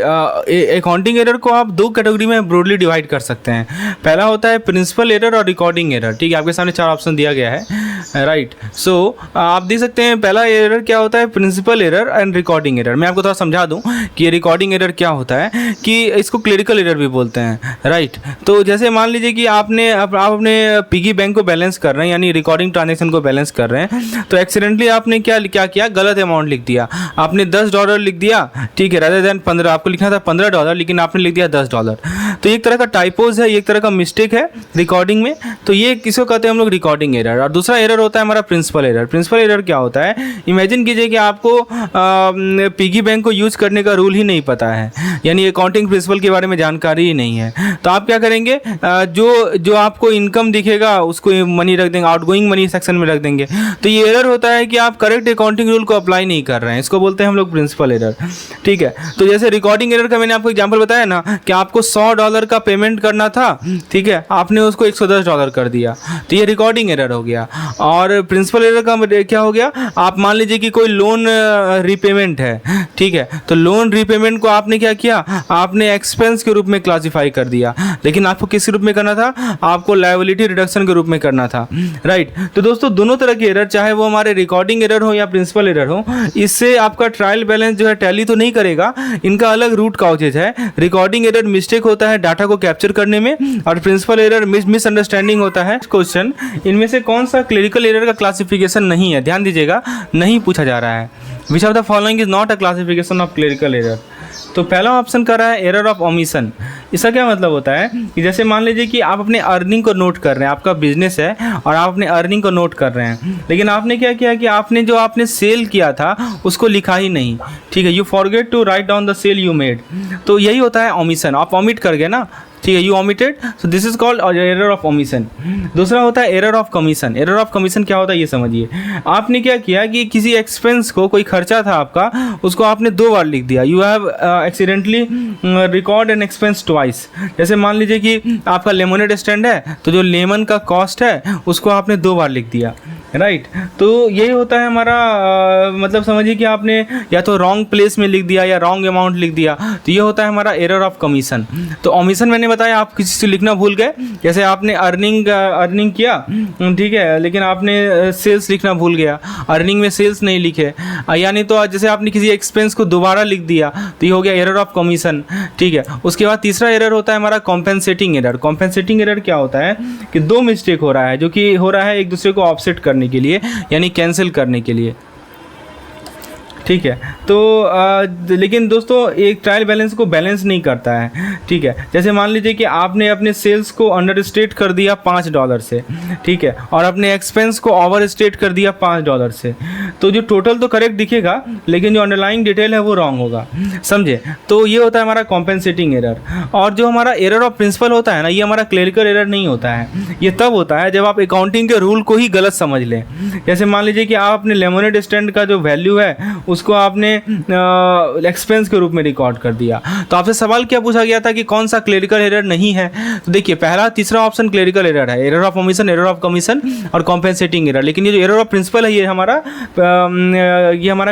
A: अकाउंटिंग एरर को आप दो कैटेगरी में ब्रॉडली डिवाइड कर सकते हैं। पहला होता है प्रिंसिपल एरर और रिकॉर्डिंग एरर, ठीक है, आपके सामने 4 ऑप्शन दिया गया है, राइट। सो आप देख सकते हैं पहला एरर क्या होता है, principle error and recording error. मैं आपको थोड़ा समझा दूं कि ये रिकॉर्डिंग एरर क्या होता है, कि इसको क्लरिकल एरर भी बोलते हैं, राइट। तो जैसे मान लीजिए कि आप अपने पिगी बैंक को बैलेंस कर रहे हैं, यानी रिकॉर्डिंग ट्रांजैक्शन को बैलेंस कर रहे हैं, तो एक्सीडेंटली आपने क्या किया, गलत अमाउंट लिख दिया। आपने $10 लिख दिया, ठीक है, रादर देन 15, आपको लिखना था $15, लेकिन आपने लिख दिया $10। तो एक तरह का टाइपोज है, एक तरह का मिस्टेक है रिकॉर्डिंग में, तो ये किसको कहते हैं हम लोग, रिकॉर्डिंग एरर। और दूसरा एरर होता है हमारा प्रिंसिपल एरर। प्रिंसिपल एरर क्या होता है, इमेजिन कीजिए कि आपको पिगी बैंक को यूज करने का रूल ही नहीं पता है, यानी अकाउंटिंग प्रिंसिपल के बारे में जानकारी ही नहीं है, तो आप क्या करेंगे, जो आपको इनकम दिखेगा उसको मनी रख देंगे, आउटगोइंग मनी सेक्शन में रख देंगे। तो ये एरर होता है कि आप करेक्ट अकाउंटिंग रूल को अप्लाई नहीं कर रहे हैं, इसको बोलते हैं हम लोग प्रिंसिपल एरर, ठीक है। तो जैसे रिकॉर्डिंग एरर का मैंने आपको एग्जांपल बताया ना कि आपको $100 का पेमेंट करना था, ठीक है, आपने उसको $110 कर दिया, तो ये रिकॉर्डिंग एरर हो गया। और प्रिंसिपल एरर का क्या हो गया, आप मान लीजिए कि कोई लोन रीपेमेंट है, ठीक है, तो लोन रीपेमेंट को आपने क्या किया, आपने एक्सपेंस के रूप में क्लासिफाई कर दिया, लेकिन आपको किस रूप में करना था, आपको लायबिलिटी रिडक्शन के रूप में करना था, राइट। तो दोस्तों दोनों तरह के एरर, चाहे वो हमारे रिकॉर्डिंग एरर हो या प्रिंसिपल एरर हो, इससे आपका ट्रायल बैलेंस जो है टैली तो नहीं करेगा, इनका अलग रूट कॉजेज है। रिकॉर्डिंग एरर मिस्टेक होता है डाटा को कैप्चर करने में, और प्रिंसिपल एरर मिसअंडरस्टैंडिंग होता है। क्वेश्चन, इनमें से कौन सा क्लरिकल एरर का क्लासिफिकेशन नहीं है, ध्यान दीजिएगा, नहीं पूछा जा रहा है। Which of the following is not a classification of clerical error. तो पहला ऑप्शन कर रहा है एरर ऑफ ओमिशन। इसका क्या मतलब होता है कि जैसे मान लीजिए कि आप अपने अर्निंग को नोट कर रहे हैं, आपका बिजनेस है और आप अपने अर्निंग को नोट कर रहे हैं, लेकिन आपने क्या किया कि आपने सेल किया था उसको लिखा ही नहीं, ठीक है, you forget to write down the sale you made. तो यही होता है ओमिशन, आप ओमिट कर गए ना, ठीक है, you omitted, so this is called error of omission. दूसरा होता है error of commission. Error of commission क्या होता है ये समझिए। आपने क्या किया कि किसी एक्सपेंस को, कोई खर्चा था आपका, उसको आपने 2 बार लिख दिया, you have accidentally record an expense twice. जैसे मान लीजिए कि आपका लेमनेड स्टैंड है, तो जो लेमन का कॉस्ट है उसको आपने 2 बार लिख दिया, राइट। तो यही होता है हमारा मतलब समझिए कि आपने या तो रॉन्ग प्लेस में लिख दिया या रॉन्ग अमाउंट लिख दिया, तो ये होता है हमारा एरर ऑफ कमीशन। तो ओमिशन मैंने बताया, आप किसी से लिखना भूल गए, जैसे आपने अर्निंग किया, ठीक है, लेकिन आपने सेल्स लिखना भूल गया, अर्निंग में सेल्स नहीं लिखे, यानी तो जैसे आपने किसी एक्सपेंस को दोबारा लिख दिया, तो ये हो गया एरर ऑफ कमीशन, ठीक है। उसके बाद तीसरा एरर होता है हमारा कॉम्पेंसेटिंग एरर। कॉम्पेंसेटिंग एरर क्या होता है कि 2 मिस्टेक हो रहा है, जो कि हो रहा है एक दूसरे को ऑफसेट करने के लिए, यानी कैंसिल करने के लिए, ठीक है। तो लेकिन दोस्तों एक ट्रायल बैलेंस को बैलेंस नहीं करता है, ठीक है। जैसे मान लीजिए कि आपने अपने सेल्स को अंडर स्टेट कर दिया $5 से, ठीक है, और अपने एक्सपेंस को ओवर स्टेट कर दिया $5 से, तो जो टोटल तो करेक्ट दिखेगा लेकिन जो अंडरलाइंग डिटेल है वो रॉन्ग होगा, समझे। तो ये होता है हमारा कॉम्पेंसेटिंग एरर। और जो हमारा एरर ऑफ प्रिंसिपल होता है ना, ये हमारा क्लरिकल एरर नहीं होता है। ये तब होता है जब आप अकाउंटिंग के रूल को ही गलत समझ लें। जैसे मान लीजिए कि आपने लेमोनेड स्टैंड का जो वैल्यू है उसको आपने एक्सपेंस के रूप में रिकॉर्ड कर दिया, तो आपसे सवाल क्या पूछा गया था कि कौन सा क्लरिकल एरर नहीं है। तो देखिए पहला तीसरा ऑप्शन क्लरिकल एरर है, error of omission, error of commission और कॉम्पेंसेटिंग एरर। लेकिन ये जो एरर ऑफ प्रिंसिपल है ये हमारा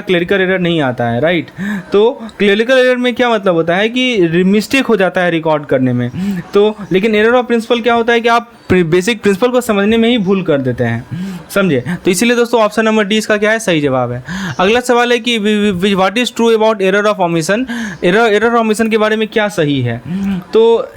A: क्लरिकल एरर नहीं आता है, राइट। तो क्लरिकल एरर में क्या मतलब होता है कि मिस्टेक हो जाता है रिकॉर्ड करने में। तो लेकिन एरर ऑफ प्रिंसिपल क्या होता है कि आप बेसिक प्रिंसिपल को समझने में ही भूल कर देते हैं, समझे। तो इसीलिए दोस्तों ऑप्शन नंबर डी इसका क्या है, सही जवाब है। अगला सवाल है कि what is true about error of omission, error of omission के बारे में क्या सही है। तो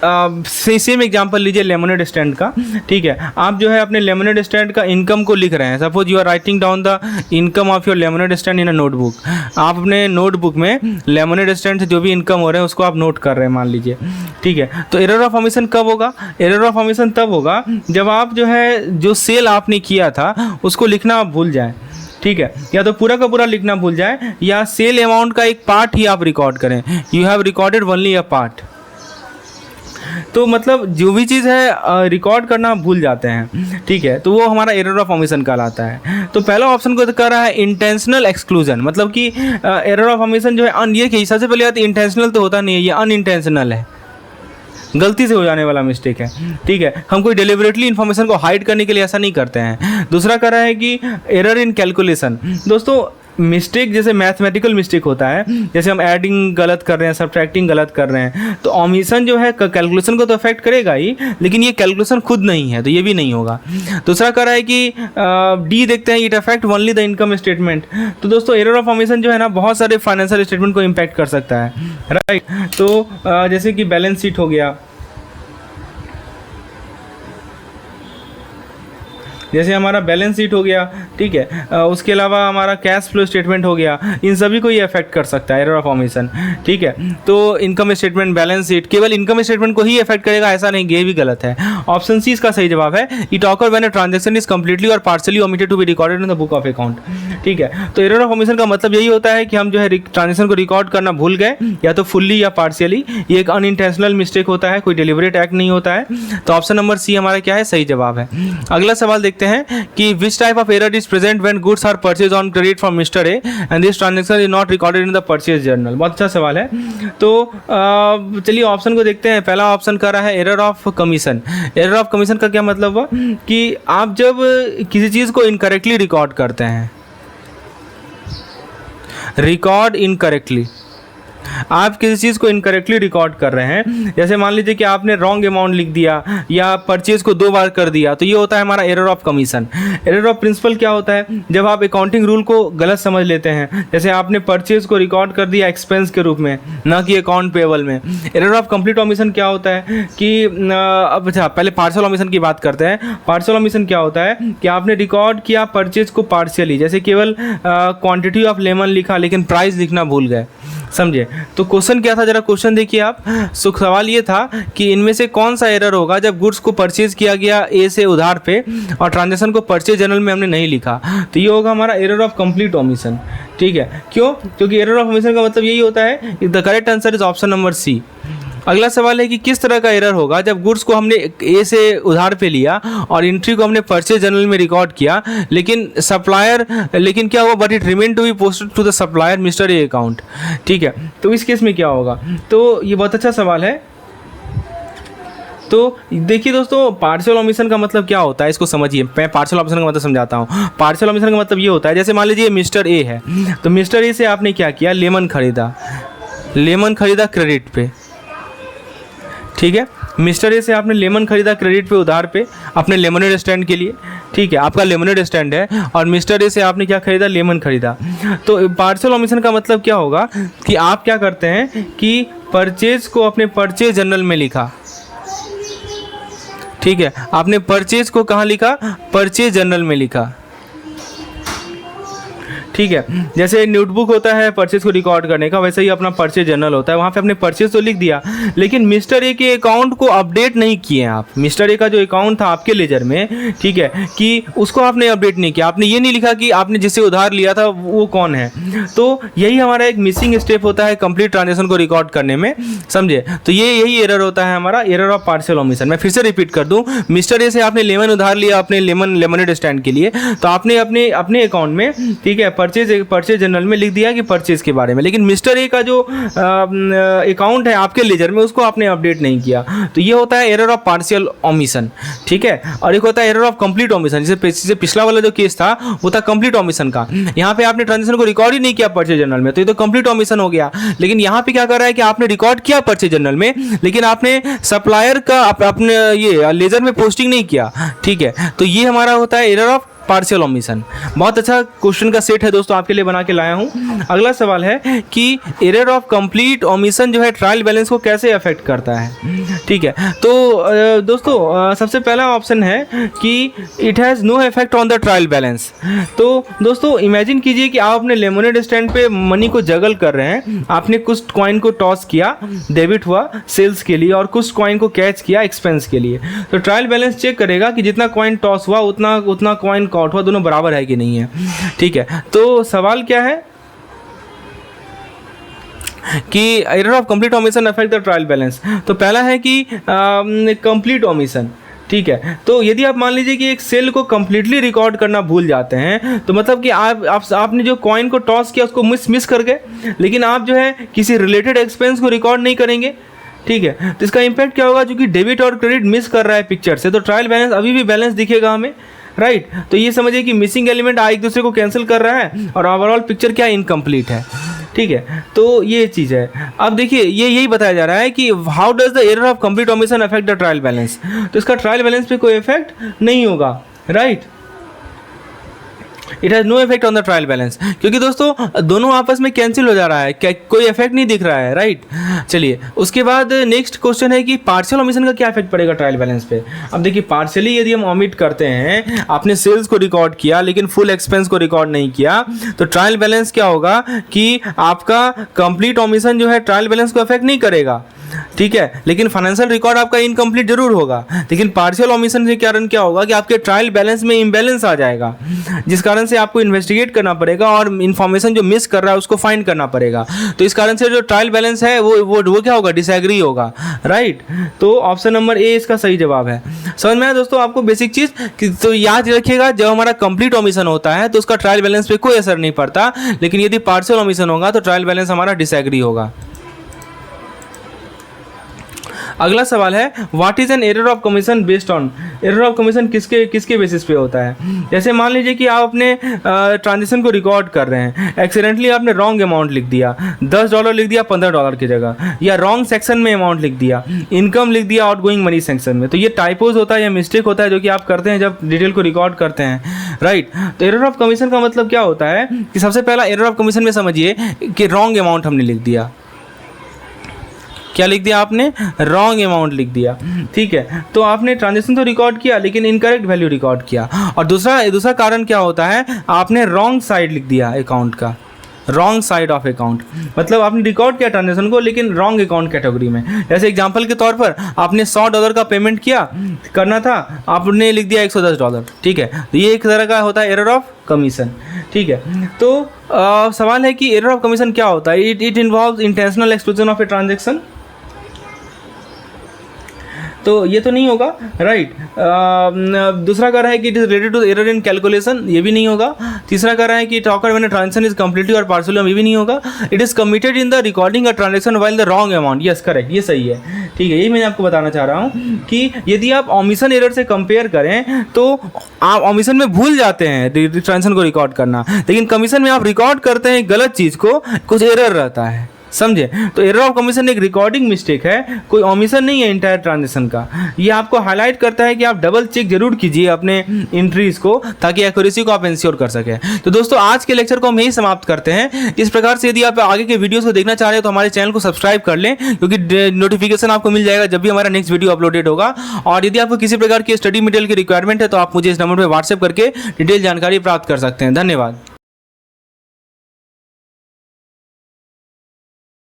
A: सेम एग्जांपल लीजिए लेमोनेड स्टैंड का, ठीक है। आप जो है अपने लेमोनेड स्टैंड का इनकम को लिख रहे हैं। Suppose you are writing down the income of your lemonade stand in a notebook. आप अपने नोटबुक में लेमोनेड स्टैंड से जो भी इनकम हो रहे हैं उसको आप नोट कर रहे हैं, मान लीजिए, ठीक है। तो एरर ऑफ ओमिशन कब होगा, एरर ऑफ ओमिशन तब होगा जब आप जो है जो सेल आपने किया था उसको लिखना आप भूल जाएं, ठीक है। या तो पूरा का पूरा लिखना भूल जाए या सेल अमाउंट का एक पार्ट ही आप रिकॉर्ड करें, you have recorded only a part. तो मतलब जो भी चीज़ है रिकॉर्ड करना भूल जाते हैं, ठीक है। तो वो हमारा एरर ऑफ ओमिशन कहलाता है। तो पहला ऑप्शन को कर रहा है इंटेंशनल एक्सक्लूजन, मतलब कि एरर ऑफ ओमिशन जो है ये सबसे पहले बात इंटेंशनल तो होता नहीं है, ये अनइंटेंशनल है, गलती से हो जाने वाला मिस्टेक है, ठीक है। हम कोई डेलिबरेटली इन्फॉर्मेशन को हाइड करने के लिए ऐसा नहीं करते हैं। दूसरा कर रहा है कि एरर इन कैलकुलेशन। दोस्तों मिस्टेक जैसे मैथमेटिकल मिस्टेक होता है, जैसे हम एडिंग गलत कर रहे हैं, सब्ट्रैक्टिंग गलत कर रहे हैं, तो ओमिशन जो है कैलकुलेशन को तो अफेक्ट करेगा ही, लेकिन ये कैलकुलेशन खुद नहीं है, तो ये भी नहीं होगा। दूसरा कर रहा है कि डी देखते हैं, it affect only the income statement. तो दोस्तों एरर ऑफ ओमिशन जो है ना बहुत सारे फाइनेंशियल स्टेटमेंट को इम्पैक्ट कर सकता है, राइट। तो जैसे कि बैलेंस शीट हो गया, जैसे हमारा बैलेंस शीट हो गया, ठीक है। उसके अलावा हमारा कैश फ्लो स्टेटमेंट हो गया, इन सभी को ये अफेक्ट कर सकता है एरर ऑफ ओमिशन, ठीक है। तो इनकम स्टेटमेंट, बैलेंस शीट केवल इनकम स्टेटमेंट को ही अफेक्ट करेगा ऐसा नहीं, ये भी गलत है। ऑप्शन सी इसका सही जवाब है, it occur when a transaction is completely और partially omitted to be recorded in the book of account, ठीक है। तो एरर ऑफ ओमिशन का मतलब यही होता है कि हम जो है ट्रांजैक्शन को रिकॉर्ड करना भूल गए, या तो फुल्ली या पार्शियली। ये एक अनइंटेंशनल मिस्टेक होता है, कोई डेलिबरेट एक्ट नहीं होता है। तो ऑप्शन नंबर सी हमारा क्या है, सही जवाब है। अगला सवाल देखते हैं कि which type of error is present when goods are purchase on credit from Mr A and this transaction is not recorded in the purchase journal. बहुत अच्छा सवाल है। तो चलिए ऑप्शन को देखते हैं। पहला ऑप्शन कर रहा है error of commission. Error of commission का क्या मतलब हुआ कि आप जब किसी चीज़ को इनकरेक्टली रिकॉर्ड करते हैं, रिकॉर्ड इनकरेक्टली, आप किसी चीज़ को इनकरेक्टली रिकॉर्ड कर रहे हैं, जैसे मान लीजिए कि आपने रॉन्ग अमाउंट लिख दिया या परचेज को 2 बार कर दिया, तो ये होता है हमारा error of commission. Error of principle क्या होता है, जब आप अकाउंटिंग रूल को गलत समझ लेते हैं, जैसे आपने परचेज को रिकॉर्ड कर दिया एक्सपेंस के रूप में, ना कि अकाउंट पेबल में। एरर ऑफ कंप्लीट ओमिशन क्या होता है कि अब अच्छा पहले पार्शियल ओमिशन की बात करते हैं। पार्शियल ओमिशन क्या होता है कि आपने रिकॉर्ड किया परचेज को पार्शियली, जैसे केवल क्वांटिटी ऑफ लेमन लिखा लेकिन प्राइस लिखना भूल गए, समझे। तो क्वेश्चन क्या था, जरा क्वेश्चन देखिए आप। सवाल ये था कि इनमें से कौन सा एरर होगा जब गुड्स को परचेज किया गया ए से उधार पे और ट्रांजैक्शन को परचेज जर्नल में हमने नहीं लिखा। तो ये होगा हमारा एरर ऑफ कंप्लीट ओमिशन, ठीक है। क्यों? क्योंकि एरर ऑफ ओमिशन का मतलब यही होता है। The correct answer is option number C. अगला सवाल है कि किस तरह का एरर होगा जब गुड्स को हमने ए से उधार पे लिया और एंट्री को हमने परचेज जर्नल में रिकॉर्ड किया, लेकिन क्या हुआ, but it remain to be posted to the supplier Mr A account, ठीक है। तो इस केस में क्या होगा, तो ये बहुत अच्छा सवाल है। तो देखिए दोस्तों, पार्शियल ओमिशन का मतलब क्या होता है इसको समझिए। मैं पार्शियल ओमिशन का मतलब समझाता हूँ। पार्शियल ओमिशन का मतलब ये होता है, जैसे मान लीजिए मिस्टर ए है, तो मिस्टर ए से आपने क्या किया, लेमन खरीदा क्रेडिट पे, ठीक है। मिस्टर ए से आपने लेमन खरीदा क्रेडिट पे, उधार पे, अपने लेमोनेड स्टैंड के लिए, ठीक है। आपका लेमोनेड स्टैंड है और मिस्टर ए से आपने क्या खरीदा, लेमन खरीदा। तो पार्शियल ओमिशन का मतलब क्या होगा कि आप क्या करते हैं कि परचेज को अपने परचेज जर्नल में लिखा, ठीक है। आपने परचेज को कहाँ लिखा, परचेज जर्नल में लिखा, ठीक है। जैसे नोटबुक होता है परचेज को रिकॉर्ड करने का, वैसे ही अपना परचेज जर्नल होता है, वहाँ पे अपने परचेज तो लिख दिया, लेकिन मिस्टर ए के अकाउंट को अपडेट नहीं किए आप। मिस्टर ए का जो अकाउंट था आपके लेजर में, ठीक है, कि उसको आपने अपडेट नहीं किया, आपने ये नहीं लिखा कि आपने जिससे उधार लिया था वो कौन है। तो यही हमारा एक मिसिंग स्टेप होता है कंप्लीट ट्रांजेक्शन को रिकॉर्ड करने में, समझे। तो यही एरर होता है हमारा, एरर ऑफ पार्शियल ओमिशन। मैं फिर से रिपीट कर दूं, मिस्टर ए से आपने लेमन उधार लिया अपने लेमनेड स्टैंड के लिए, तो आपने अपने अकाउंट में, ठीक है, परचेज जनरल में लिख दिया कि परचेज के बारे में, लेकिन मिस्टर ए का जो अकाउंट है आपके लेजर में उसको आपने अपडेट नहीं किया। तो ये होता है एरर ऑफ पार्शियल ओमिशन, ठीक है। और एक होता है एरर ऑफ कंप्लीट ओमिशन, जैसे पिछला वाला जो केस था वो था कंप्लीट ओमिशन का। यहाँ पे आपने ट्रांजेक्शन को रिकॉर्ड ही नहीं किया परचेज जनरल में, तो ये तो कंप्लीट ओमिशन हो गया। लेकिन यहाँ पे क्या कर रहा है कि आपने रिकॉर्ड किया परचेज जनरल में, लेकिन आपने सप्लायर का अपने ये लेजर में पोस्टिंग नहीं किया, ठीक है। तो ये हमारा होता है एरर ऑफ पार्शियल ओमिशन। बहुत अच्छा क्वेश्चन का सेट है दोस्तों, आपके लिए बना के लाया हूं। अगला सवाल है कि एरर ऑफ कंप्लीट ओमिशन जो है ट्रायल बैलेंस को कैसे अफेक्ट करता है, ठीक है। तो दोस्तों सबसे पहला ऑप्शन है कि it has no effect on the trial balance. तो दोस्तों इमेजिन कीजिए कि आप अपने लेमोनेड स्टैंड पे मनी को जगल कर रहे हैं, आपने कुछ कॉइन को टॉस किया, डेबिट हुआ सेल्स के लिए, और कुछ कॉइन को कैच किया एक्सपेंस के लिए। तो ट्रायल बैलेंस चेक करेगा कि जितना कॉइन टॉस हुआ उतना कॉइन कॉट हुआ, दोनों बराबर है कि नहीं है, ठीक है। तो सवाल क्या है कि error of complete omission affect the trial balance. तो पहला है कि कंप्लीट ओमिशन, ठीक है। तो यदि आप मान लीजिए कि एक सेल को कंप्लीटली रिकॉर्ड करना भूल जाते हैं, तो मतलब कि आपने जो कॉइन को टॉस किया उसको मिस कर गए, लेकिन आप जो है किसी रिलेटेड एक्सपेंस को रिकॉर्ड नहीं करेंगे, ठीक है। तो इसका इम्पैक्ट क्या होगा, क्योंकि डेबिट और क्रेडिट मिस कर रहा है पिक्चर से, तो ट्रायल बैलेंस अभी भी बैलेंस दिखेगा हमें, राइट। तो ये समझिए कि मिसिंग एलिमेंट एक दूसरे को कैंसिल कर रहा है और ओवरऑल पिक्चर क्या इनकम्प्लीट है, ठीक है। तो ये चीज़ है। अब देखिए यही बताया जा रहा है कि how does the error of complete omission affect the trial balance. तो इसका ट्रायल बैलेंस पे कोई इफेक्ट नहीं होगा, right. It has no effect on the trial balance, क्योंकि दोस्तों दोनों आपस में कैंसिल हो जा रहा है, कोई इफेक्ट नहीं दिख रहा है, राइट। चलिए उसके बाद नेक्स्ट क्वेश्चन है कि पार्शियल ओमिशन का क्या इफेक्ट पड़ेगा ट्रायल बैलेंस पे। अब देखिए पार्शियली यदि हम ओमिट करते हैं, आपने सेल्स को रिकॉर्ड किया लेकिन फुल एक्सपेंस को रिकॉर्ड नहीं किया, तो ट्रायल बैलेंस क्या होगा कि आपका कंप्लीट ओमिशन जो है ट्रायल बैलेंस को इफेक्ट नहीं करेगा, ठीक है। लेकिन फाइनेंशियल रिकॉर्ड आपका इनकम्प्लीट जरूर होगा। लेकिन पार्शियल ओमिशन के कारण क्या होगा कि आपके ट्रायल बैलेंस में इम्बैलेंस आ जाएगा, जिस कारण से आपको इन्वेस्टिगेट करना पड़ेगा और इन्फॉर्मेशन जो मिस कर रहा है उसको फाइंड करना पड़ेगा। तो इस कारण से जो ट्रायल बैलेंस है वो क्या होगा, डिसएग्री होगा, राइट। तो ऑप्शन नंबर ए इसका सही जवाब है। समझ में आया दोस्तों आपको बेसिक चीज़। तो याद रखिएगा जब हमारा कंप्लीट ओमिशन होता है तो उसका ट्रायल बैलेंस पे कोई असर नहीं पड़ता, लेकिन यदि पार्शियल ओमिशन होगा तो ट्रायल बैलेंस हमारा डिसएग्री होगा। अगला सवाल है what is an error of commission based on. Error of commission किसके बेसिस पे होता है। जैसे मान लीजिए कि आप अपने ट्रांजेक्शन को रिकॉर्ड कर रहे हैं, एक्सीडेंटली आपने रॉन्ग अमाउंट लिख दिया, $10 लिख दिया $15 की जगह, या रॉन्ग सेक्शन में अमाउंट लिख दिया, इनकम लिख दिया आउटगोइंग मनी सेक्शन में। तो ये टाइपोज होता है या मिस्टेक होता है जो कि आप करते हैं जब डिटेल को रिकॉर्ड करते हैं, राइट। तो एरर ऑफ कमीशन का मतलब क्या होता है कि सबसे पहला एरर ऑफ कमीशन में समझिए कि रॉन्ग अमाउंट हमने लिख दिया। क्या लिख दिया आपने, रॉन्ग अमाउंट लिख दिया, ठीक है। तो आपने ट्रांजेक्शन तो रिकॉर्ड किया लेकिन इनकरेक्ट वैल्यू रिकॉर्ड किया। और दूसरा कारण क्या होता है, आपने रॉन्ग साइड लिख दिया अकाउंट का, रॉन्ग साइड ऑफ अकाउंट, मतलब आपने रिकॉर्ड किया ट्रांजेक्शन को लेकिन रॉन्ग अकाउंट कैटेगरी में। जैसे एग्जांपल के तौर पर आपने $100 का पेमेंट करना था, आपने लिख दिया $110, ठीक है। तो ये एक तरह का होता है एरर ऑफ कमीशन, ठीक है। तो सवाल है कि एरर ऑफ कमीशन क्या होता है। It involves intentional exclusion of a transaction. तो ये तो नहीं होगा, राइट। दूसरा कह रहा है कि it is related to error in calculation, ये भी नहीं होगा। तीसरा कह रहा है कि talker when transaction is completely और पार्शियली, ये भी नहीं होगा। It is committed in the recording a transaction while the wrong amount, yes correct, ये सही है, ठीक है। यही मैं आपको बताना चाह रहा हूँ कि यदि आप ओमिशन एरर से कंपेयर करें तो आप ओमिशन में भूल जाते हैं ट्रांजेक्शन को रिकॉर्ड करना, लेकिन कमीशन में आप रिकॉर्ड करते हैं गलत चीज़ को, कुछ एरर रहता है, समझे। तो एरर ऑफ कमीशन एक रिकॉर्डिंग मिस्टेक है, कोई ओमिशन नहीं है इंटायर ट्रांजेक्शन का। ये आपको हाईलाइट करता है कि आप डबल चेक जरूर कीजिए अपने एंट्रीज को, ताकि एक्यूरेसी को आप इंश्योर कर सकें। तो दोस्तों आज के लेक्चर को हम यही समाप्त करते हैं। इस प्रकार से यदि आप आगे के वीडियोस को देखना चाह रहे हैं तो हमारे चैनल को सब्सक्राइब कर लें, क्योंकि नोटिफिकेशन आपको मिल जाएगा जब भी हमारा नेक्स्ट वीडियो अपलोडेड होगा। और यदि आपको किसी प्रकार की स्टडी मटेरियल की रिक्वायरमेंट है तो आप मुझे इस नंबर पर व्हाट्सएप करके डिटेल जानकारी प्राप्त कर सकते हैं। धन्यवाद।